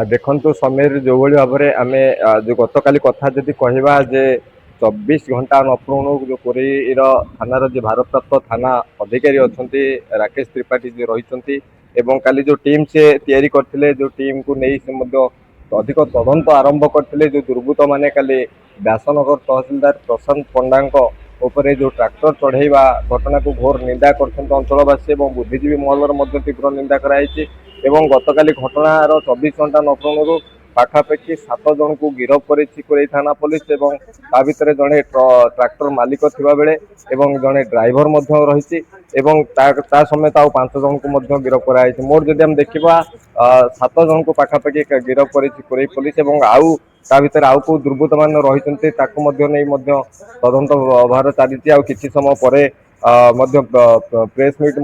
देखु समीर जो भाई भाव में आम जो गतकाली कथा जदि कहवा जे 24 घंटा नपुणु जो कोरेर थानार जो भारप्राप्त थाना अधिकारी अच्छा राकेश त्रिपाठी जी रही काली जो टीम से तैयारी करते जो टीम को नहीं से अधिक तदंत आरंभ करते जो दुर्बृत्त माने काली व्यासनगर तहसिलदार प्रशांत पंडा उपरे जो ट्रैक्टर चढ़ेवा घटना को घोर निंदा कर अंचलवासी और बुद्धिजीवी महलर तीव्र निंदा कराई गतकाली घटनार 24 घंटा नपुणु पाखापाखि 7 जन को गिरफ्त कर थाना पुलिस भितर जड़े ट्रैक्टर मालिक थिबा बेले जड़े ड्राइवर रही समेत आउ 5 जन को गिरफ्त कराई मोर जदि हम देखा 7 जन को पाखापाखि गिरफ्त कर पुलिस आउ ता भीतर आउ को दुर्बृत्त मान रही तदंत भार चली किसी समय पर प्रेस मीट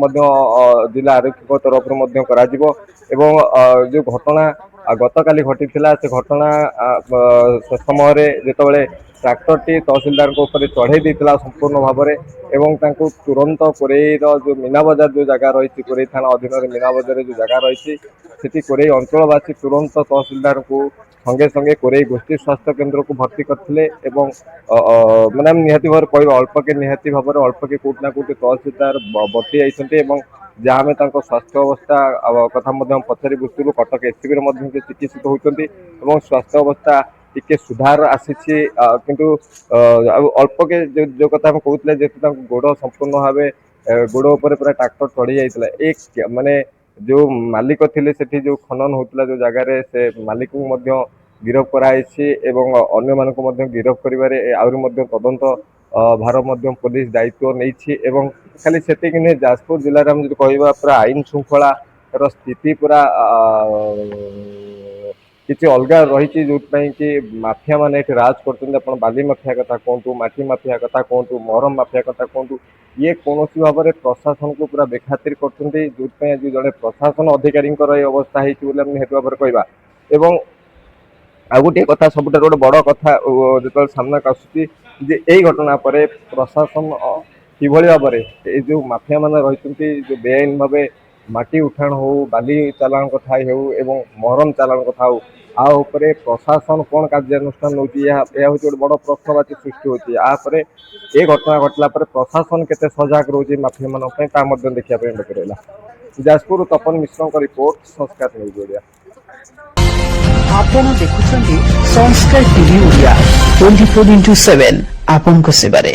जिला आरक्षी तरफ करा जो घटना गतकाली घटी से घटना समय जिते ट्रैक्टर टी तहसिलदार चढ़े देता संपूर्ण भाव में तुरंत कोरेर जो मीना बजार जो जगह रही कोरे थाना अधीन मीना बजार जो जगह रही कोरे अंचलवासी तुरंत तहसिलदार को संगे संगे कोरे गोष्ठी स्वास्थ्य केन्द्र को भर्ती करते मैंने निहाती भाव कह अल्प के निहाती भाव में अल्प के कौटना कौटी तहसिलदार बर्ती जाइए जहाँ में स्वास्थ्य अवस्था कथा पचारि बुझू कटक एससीबी चिकित्सित होती स्वास्थ्य अवस्था टिके सुधार आसी किंतु अल्प के जो कथा कहते जेहतु गोड़ संपूर्ण भाव गोड़ उपर पूरा ट्रैक्टर चढ़ी जाता एक माने जो मालिक थिले सेठी जो खनन होता जो जगार से मालिक को गिरफ्त कराई अन्य मानक गिरफ्त कर तदंत भार पुलिस दायित्व नहीं खाली से जाजपुर जिले में जो कह पूरा आईन श्रृंखला स्थिति पूरा किसी अलग रही जो कि माफिया मैंने राज कर बाली माफिया कथा कहतु माटी माफिया कथा कहतु मरम माफिया कथा कहतु ये कौन भाव में प्रशासन को पूरा बेखातिर कर जो जड़े प्रशासन अधिकारी अवस्था होती निहत भाव में कहवा आ गोटे कथा सब गोटे बड़ कथा जो सामना आसूँ यही घटना पर प्रशासन कि भाव में जो माफिया मान रही जो बेआईन भाव माटी उठाण हो बाली चालाण कथा हो महरम चालाण कथा हो आउे प्रशासन कौन कार्यानुष्ठान नौ गोटे बड़ प्रश्नवाची सृष्टि होपर ये घटना घटला प्रशासन केते सजग रोचे माफिया मान देखा बाकी रहा। जाजपुर तपन मिश्र रिपोर्ट संस्कार न्यूज ओडिया। आपण देखुछंती संस्कार टीवी ओडिया 24/7 आपन को सेवारे।